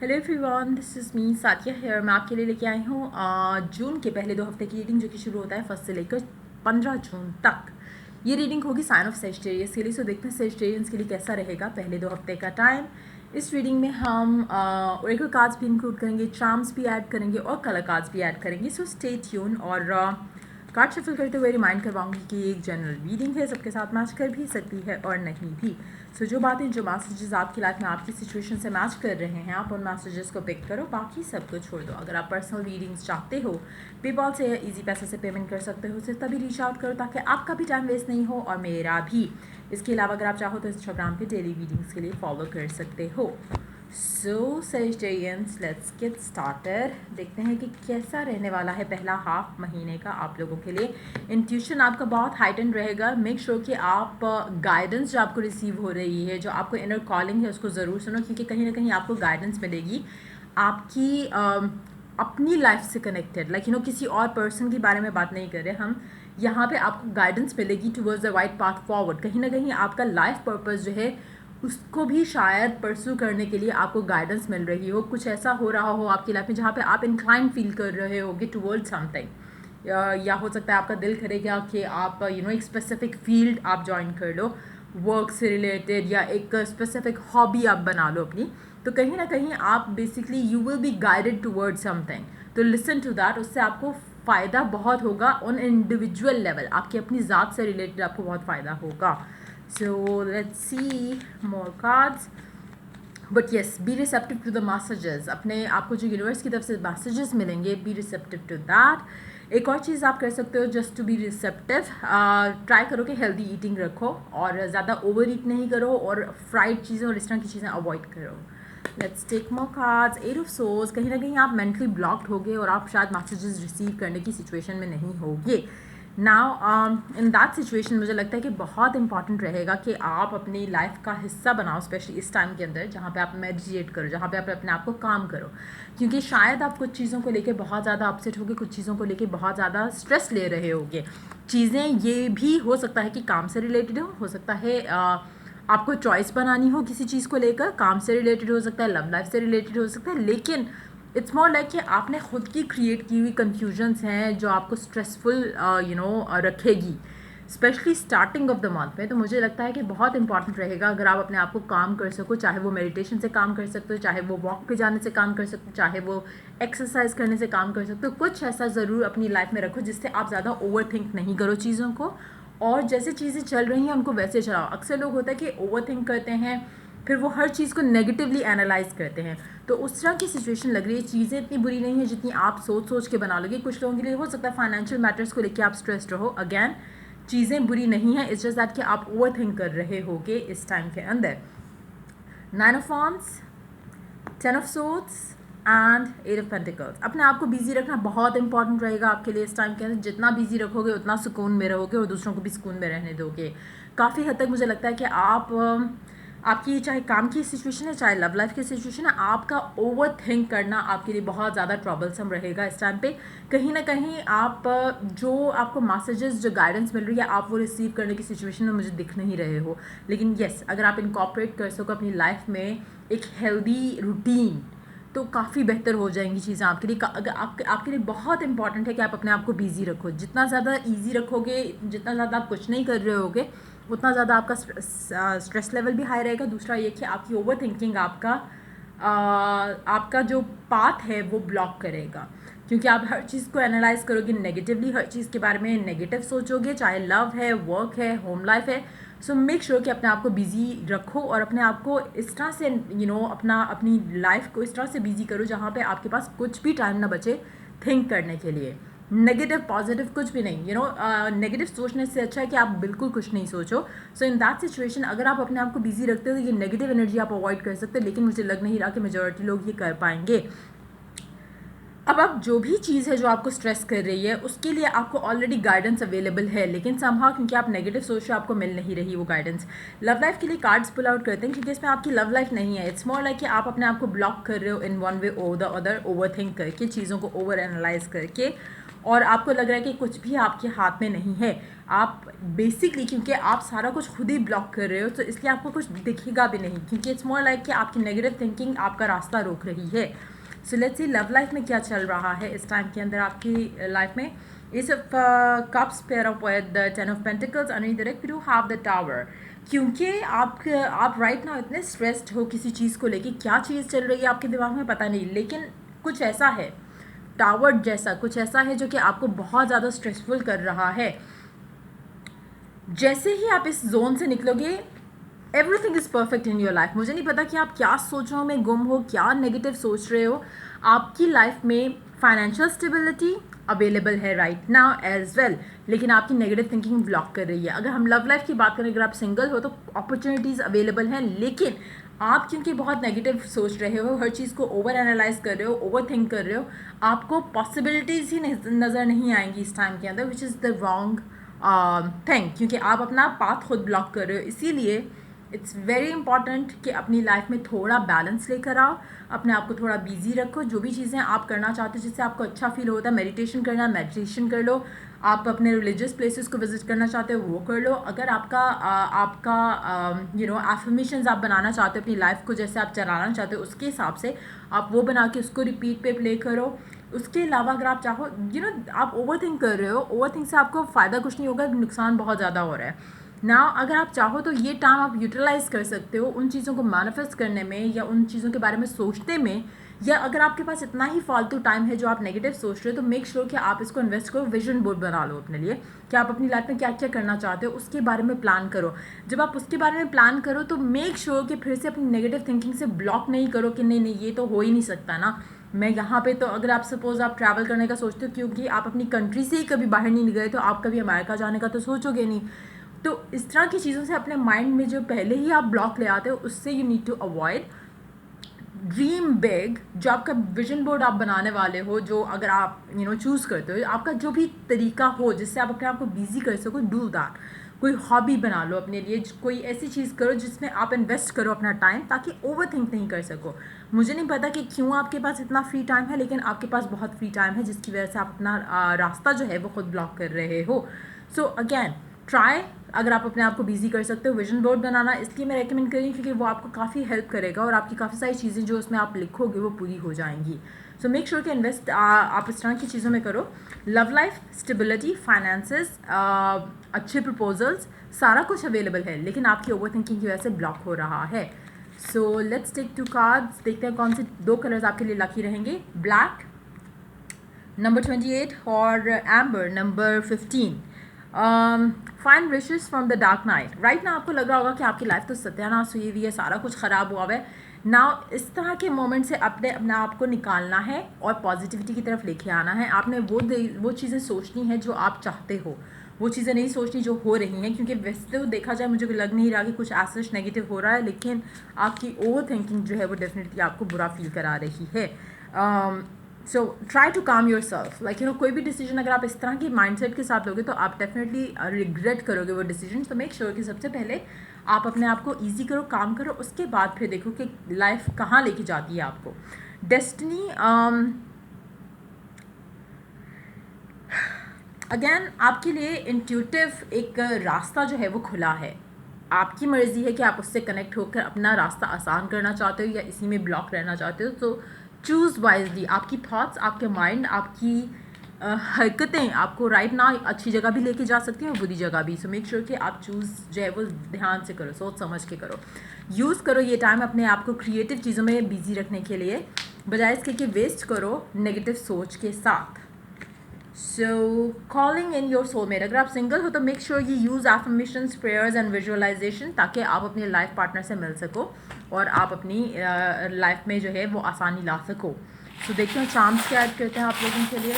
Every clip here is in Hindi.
Hello everyone, this is me Sathiya here. मैं आपके लिए लेके आई हूँ जून के पहले 2 हफ्ते की रीडिंग, जो कि शुरू होता है 1 से लेकर 15 जून तक। ये रीडिंग होगी साइन ऑफ सेजिटेरियस के लिए। सो देखते हैं सेजिटेरियंस के लिए कैसा रहेगा पहले 2 हफ्ते का टाइम। इस रीडिंग में हम ओरेकल कार्ड्स भी इंक्लूड करेंगे, चार्म्स भी ऐड करेंगे और कलर कार्ड्स भी ऐड करेंगे। So stay tune. और कार्ड शफल करते हुए रिमाइंड करवाऊंगी कि एक जनरल रीडिंग है, सबके साथ मैच कर भी सकती है और नहीं भी। सो जो बातें, जो मैसेजेस आपकी लाइफ में आपकी सिचुएशन से मैच कर रहे हैं, आप उन मैसेजेस को पिक करो, बाकी सब कुछ छोड़ दो। अगर आप पर्सनल रीडिंग्स चाहते हो, पेपॉल से या इजी पैसे से पेमेंट कर सकते हो, सिर्फ तभी रीच आउट करो ताकि आपका भी टाइम वेस्ट नहीं हो और मेरा भी। इसके अलावा अगर आप चाहो तो इंस्टाग्राम पे डेली रीडिंग्स के लिए फॉलो कर सकते हो। सो Sagittarians, लेट्स गेट स्टार्टेड। देखते हैं कि कैसा रहने वाला है पहला हाफ महीने का आप लोगों के लिए। इंट्यूशन आपका बहुत हाइटेंड रहेगा। मेक श्योर कि आप गाइडेंस जो आपको रिसीव हो रही है, जो आपको इनर कॉलिंग है, उसको ज़रूर सुनो, क्योंकि कहीं ना कहीं आपको गाइडेंस मिलेगी आपकी अपनी लाइफ से कनेक्टेड। लाइक किसी और पर्सन के बारे में बात नहीं कर रहे हम यहाँ पे। आपको गाइडेंस मिलेगी towards the right path forward. कहीं ना कहीं आपका लाइफ पर्पस जो है उसको भी शायद परस्यू करने के लिए आपको गाइडेंस मिल रही हो। कुछ ऐसा हो रहा हो आपकी लाइफ में जहाँ पे आप इंक्लाइन फील कर रहे होगे टुवर्ड समथिंग, या हो सकता है आपका दिल करेगा कि आप एक स्पेसिफिक फील्ड आप ज्वाइन कर लो, वर्क से रिलेटेड, या एक स्पेसिफिक हॉबी आप बना लो अपनी। तो कहीं ना कहीं आप basically you will be guided toward something. तो लिसन टू दैट। उससे आपको फ़ायदा बहुत होगा ऑन इंडिविजुअल लेवल, आपकी अपनी ज़ात से रिलेटेड आपको बहुत फ़ायदा होगा। So let's see more cards. But yes, be receptive to the messages. अपने आपको जो यूनिवर्स की तरफ से मैसेजेस मिलेंगे, be receptive to that. एक और चीज़ आप कर सकते हो just to be receptive. Try करो कि हेल्दी ईटिंग रखो और ज़्यादा ओवर ईट नहीं करो और फ्राइड चीज़ें और इस तरह की चीज़ें अवॉइड करो। Let's take more cards. 8 of swords. कहीं ना कहीं आप मेंटली ब्लॉक्ड होगे और आप शायद मैसेजेस रिसीव करने की सिचुएशन में नहीं होगे। नाउ इन दैट सिचुएशन मुझे लगता है कि बहुत इंपॉर्टेंट रहेगा कि आप अपनी लाइफ का हिस्सा बनाओ, स्पेशली इस टाइम के अंदर जहाँ पे आप मेडिटेट करो, जहाँ पे आप अपने आप को काम करो। क्योंकि शायद आप कुछ चीज़ों को लेके बहुत ज़्यादा अपसेट होगे, कुछ चीज़ों को लेके बहुत ज़्यादा स्ट्रेस ले रहे होगे। चीज़ें ये भी हो सकता है कि काम से रिलेटेड हो सकता है आपको चॉइस बनानी हो किसी चीज़ को लेकर, काम से रिलेटेड हो सकता है, लव लाइफ से रिलेटेड हो सकता है, लेकिन इट्स मोर लाइक कि आपने खुद की क्रिएट की हुई कन्फ्यूजन्स हैं जो आपको स्ट्रेसफुल रखेगी, specially starting of the month में। तो मुझे लगता है कि बहुत इंपॉर्टेंट रहेगा अगर आप अपने आप को काम कर सको, चाहे वो मेडिटेशन से काम कर सकते हो, चाहे वो वॉक पे जाने से काम कर सकते हो, चाहे वो एक्सरसाइज करने से काम कर सकते हो। कुछ ऐसा ज़रूर अपनी लाइफ में रखो जिससे आप ज़्यादा ओवर थिंक नहीं करो चीज़ों को, और जैसे चीज़ें चल रही हैं उनको वैसे चलाओ। अक्सर लोग होता है कि ओवर थिंक करते हैं, फिर वो हर चीज़ को नेगेटिवली एनालाइज करते हैं। तो उस तरह की सिचुएशन लग रही है। चीज़ें इतनी बुरी नहीं है जितनी आप सोच सोच के बना लोगे। कुछ लोगों के लिए हो सकता है फाइनेंशियल मैटर्स को लेकर आप स्ट्रेस्ड रहो। अगैन, चीज़ें बुरी नहीं है, इट्स जस्ट दैट कि आप ओवर थिंक कर रहे होगे इस टाइम के अंदर। 9 of wands, 10 of swords and 8 of pentacles. अपने आप को बिजी रखना बहुत इंपॉर्टेंट रहेगा आपके लिए इस टाइम के अंदर। जितना बिजी रखोगे उतना सुकून में रहोगे और दूसरों को भी सुकून में रहने दोगे। काफ़ी हद तक मुझे लगता है कि आपकी चाहे काम की सिचुएशन है, चाहे लव लाइफ की सिचुएशन है, आपका ओवर थिंक करना आपके लिए बहुत ज़्यादा ट्रबलसम रहेगा इस टाइम पे। कहीं ना कहीं आप जो आपको मैसेजेस, जो गाइडेंस मिल रही है, आप वो रिसीव करने की सिचुएशन में मुझे दिख नहीं रहे हो। लेकिन येस, अगर आप इनकॉर्पोरेट कर सको अपनी लाइफ में एक हेल्दी रूटीन, तो काफ़ी बेहतर हो जाएंगी चीज़ें आपके लिए। अगर आपके लिए बहुत इंपॉर्टेंट है कि आप अपने आप को बिजी रखो। जितना ज़्यादा ईजी रखोगे, जितना ज़्यादा आप कुछ नहीं कर रहे होगे, उतना ज़्यादा आपका स्ट्रेस लेवल भी हाई रहेगा। दूसरा ये कि आपकी ओवर थिंकिंग आपका जो पाथ है वो ब्लॉक करेगा, क्योंकि आप हर चीज़ को एनालाइज करोगे नेगेटिवली, हर चीज़ के बारे में नेगेटिव सोचोगे, चाहे लव है, वर्क है, होम लाइफ है। सो मेक श्योर कि अपने आप को बिजी रखो और अपने आप को इस तरह से अपनी लाइफ को इस तरह से बिजी करो जहाँ पे आपके पास कुछ भी टाइम ना बचे थिंक करने के लिए। नेगेटिव पॉजिटिव कुछ भी नहीं, नेगेटिव सोचने से अच्छा है कि आप बिल्कुल कुछ नहीं सोचो। सो इन दैट सिचुएशन अगर आप अपने आप को बिजी रखते हो तो ये नेगेटिव एनर्जी आप अवॉइड कर सकते हो, लेकिन मुझे लग नहीं रहा कि मेजॉरिटी लोग ये कर पाएंगे। अब आप जो भी चीज़ है जो आपको स्ट्रेस कर रही है उसके लिए आपको ऑलरेडी गाइडेंस अवेलेबल है, लेकिन समहाउ क्योंकि आप नेगेटिव सोच रहे हो आपको मिल नहीं रही वो गाइडेंस। लव लाइफ के लिए कार्ड्स पुल आउट करते हैं क्योंकि इसमें आपकी लव लाइफ नहीं है। इट्स मोर लाइक कि आप अपने आप को ब्लॉक कर रहे हो इन वन वे और द अदर, ओवर थिंक करके, चीज़ों को ओवर एनालाइज करके, और आपको लग रहा है कि कुछ भी आपके हाथ में नहीं है। आप बेसिकली क्योंकि आप सारा कुछ खुद ही ब्लॉक कर रहे हो तो इसलिए आपको कुछ दिखेगा भी नहीं, क्योंकि इट्स मोर लाइक कि आपकी नेगेटिव थिंकिंग आपका रास्ता रोक रही है। So let's see love life में क्या चल रहा है इस टाइम के अंदर आपकी लाइफ में। Ace of cups pair up with the 10 of pentacles underneath the deck we do have the tower. क्योंकि आप राइट नाउ इतने स्ट्रेस्ड हो किसी चीज़ को लेके, क्या चीज़ चल रही है आपके दिमाग में पता नहीं, लेकिन कुछ ऐसा है, टावर जैसा कुछ ऐसा है जो कि आपको बहुत ज़्यादा स्ट्रेसफुल कर रहा है। जैसे ही आप इस जोन से निकलोगे everything is perfect in your life. मुझे नहीं पता कि आप क्या सोचों में गुम हो, क्या नेगेटिव सोच रहे हो। आपकी लाइफ में फाइनेंशियल स्टेबिलिटी अवेलेबल है राइट नाउ एज वेल, लेकिन आपकी नेगेटिव थिंकिंग ब्लॉक कर रही है। अगर हम लव लाइफ की बात करें, अगर आप सिंगल हो तो अपॉर्चुनिटीज़ अवेलेबल हैं, लेकिन आप क्योंकि बहुत नेगेटिव सोच रहे हो, हर चीज़ को ओवर एनालाइज कर रहे हो, ओवर थिंक कर रहे हो, आपको पॉसिबिलिटीज़ ही नज़र नहीं आएंगी इस टाइम के अंदर, which is the wrong thing, क्योंकि आप अपना पाथ खुद ब्लॉक कर रहे हो। इसीलिए इट्स वेरी इंपॉर्टेंट कि अपनी लाइफ में थोड़ा बैलेंस लेकर आओ, अपने आप को थोड़ा बिजी रखो। जो भी चीज़ें आप करना चाहते हो जिससे आपको अच्छा फील होता है, मेडिटेशन करना है मेडिटेशन कर लो, आप अपने रिलीजियस प्लेसेस को विजिट करना चाहते हो वो कर लो। अगर आपका एफर्मेशंस आप बनाना चाहते हो अपनी लाइफ को, जैसे आप चलाना चाहते हो उसके हिसाब से आप वो बना के उसको रिपीट पे प्ले करो। उसके अलावा अगर आप चाहो आप ओवर थिंक कर रहे हो, ओवर थिंक से आपको फ़ायदा कुछ नहीं होगा, नुकसान बहुत ज़्यादा हो रहा है ना। अगर आप चाहो तो ये टाइम आप यूटिलाइज कर सकते हो उन चीज़ों को मैनिफेस्ट करने में या उन चीज़ों के बारे में सोचने में, या अगर आपके पास इतना ही फालतू टाइम है जो आप नेगेटिव सोच रहे हो तो मेक श्योर कि आप इसको इन्वेस्ट करो, विजन बोर्ड बना लो अपने लिए कि आप अपनी लाइफ में क्या क्या करना चाहते हो, उसके बारे में प्लान करो। जब आप उसके बारे में प्लान करो तो मेक श्योर कि फिर से अपनी नेगेटिव थिंकिंग से ब्लॉक नहीं करो कि नहीं ये तो हो ही नहीं सकता ना, मैं यहाँ पे तो अगर आप सपोज आप ट्रैवल करने का सोचते हो क्योंकि आप अपनी कंट्री से ही कभी बाहर नहीं गए तो आप कभी अमेरिका जाने का तो सोचोगे नहीं। तो इस तरह की चीज़ों से अपने माइंड में जो पहले ही आप ब्लॉक ले आते हो उससे you need to avoid. Dream big, जो आपका विजन बोर्ड आप बनाने वाले हो, जो अगर आप चूज़ करते हो, आपका जो भी तरीका हो जिससे आप अपने आप को बिजी कर सको, डू दैट। कोई हॉबी बना लो अपने लिए, कोई ऐसी चीज़ करो जिसमें आप इन्वेस्ट करो अपना टाइम, ताकि ओवर थिंक नहीं कर सको। मुझे नहीं पता कि क्यों आपके पास इतना फ्री टाइम है, लेकिन आपके पास बहुत फ्री टाइम है जिसकी वजह से आप अपना रास्ता जो है वो खुद ब्लॉक कर रहे हो। सो अगैन ट्राई, अगर आप अपने आप को बिजी कर सकते हो विजन बोर्ड बनाना, इसलिए मैं रेकमेंड करी क्योंकि वो आपको काफ़ी हेल्प करेगा और आपकी काफ़ी सारी चीज़ें जो उसमें आप लिखोगे वो पूरी हो जाएंगी। सो मेक श्योर कि इन्वेस्ट आप इस तरह की चीज़ों में करो। लव लाइफ, स्टेबिलिटी, फाइनेंसेस, अच्छे प्रपोजल्स, सारा कुछ अवेलेबल है, लेकिन आपकी ओवर थिंकिंग की वजह से ब्लॉक हो रहा है। सो लेट्स टेक 2 कार्ड्स, देखते हैं कौन से 2 कलर्स आपके लिए लकी रहेंगे। ब्लैक नंबर 28 और amber number 15। Find wishes from the dark night. Right ना आपको लग रहा होगा कि आपकी लाइफ तो सत्यानाश हुई हुई है, सारा कुछ ख़राब हुआ है ना। इस तरह के मोमेंट से अपने आप को निकालना है और पॉजिटिविटी की तरफ लेके आना है। आपने वो चीज़ें सोचनी है जो आप चाहते हो, वो चीज़ें नहीं सोचनी जो हो रही हैं, क्योंकि वैसे तो देखा जाए मुझे लग नहीं रहा कि कुछ ऐसा नेगेटिव हो रहा है, लेकिन आपकी ओवर थिंकिंग जो है वो डेफिनेटली आपको बुरा फील करा रही है। So try to calm yourself, like कोई भी डिसीजन अगर आप इस तरह की माइंडसेट के साथ लोगे तो आप डेफिनेटली रिग्रेट करोगे वो डिसीजन। तो मेक श्योर कि सबसे पहले आप अपने आप को ईजी करो, काम करो, उसके बाद फिर देखो कि लाइफ कहाँ लेके जाती है आपको। डेस्टिनी, अगेन आपके लिए इंट्यूटिव एक रास्ता जो है वो खुला है। आपकी मर्ज़ी है कि आप उससे कनेक्ट होकर अपना रास्ता आसान करना चाहते हो या इसी में ब्लॉक रहना चाहते हो। तो चूज़ वाइजली। आपकी थॉट्स, आपके माइंड, आपकी हरकतें आपको राइट ना अच्छी जगह भी लेके जा सकती हैं और बुरी जगह भी। सो मेक श्योर कि आप चूज़ जो है वो ध्यान से करो, सोच समझ के करो। यूज़ करो ये टाइम अपने आप को क्रिएटिव चीज़ों में बिजी रखने के लिए, बजाय इसके कि वेस्ट करो नेगेटिव सोच के साथ। So calling in your soulmate, अगर आप सिंगल हो तो मेक श्योर ये use affirmations, prayers and visualisation, ताकि आप अपने लाइफ पार्टनर से मिल सको और आप अपनी लाइफ में जो है वो आसानी ला सको। तो देखते हैं चार्म्स क्या ऐड करते हैं आप लोगों के लिए।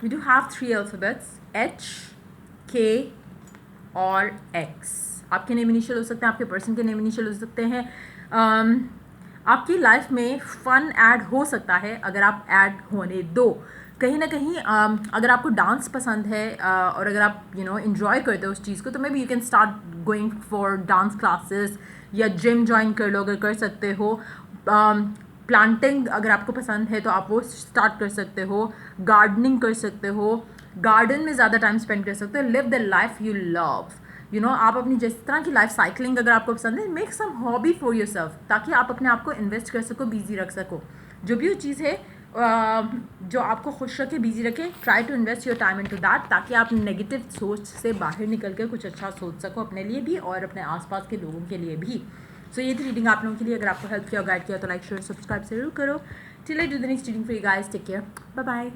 We do have 3 alphabets, H, K और X। आपके नेम इनिशियल हो सकते हैं, आपके पर्सन के नेम इनिशियल हो सकते हैं। आपकी लाइफ में फ़न ऐड हो सकता है अगर आप ऐड होने दो। कहीं ना कहीं अगर आपको डांस पसंद है और अगर आप इन्जॉय करते हो उस चीज़ को, तो may be you can start going for dance classes या जिम ज्वाइन कर लो अगर कर सकते हो। प्लांटिंग अगर आपको पसंद है तो आप वो स्टार्ट कर सकते हो। गार्डनिंग कर सकते हो, गार्डन में ज़्यादा टाइम स्पेंड कर सकते हो। Live the life you love. आप अपनी जिस तरह की लाइफ, साइकिलिंग अगर आपको पसंद है, make some hobby for yourself, ताकि आप अपने आप को इन्वेस्ट कर सको, बिजी रख सको। जो भी वो चीज़ है जो आपको खुश रखे, बिजी रखे, try to invest your time into that, ताकि आप नेगेटिव सोच से बाहर निकल कर कुछ अच्छा सोच सको अपने लिए भी और अपने आसपास के लोगों के लिए भी। सो ये थी रीडिंग आप लोगों के लिए। अगर आपको हेल्प किया, गाइड किया, तो लाइक शेयर सब्सक्राइब जरूर करो। Till I do the next reading for you guys, take care, bye bye.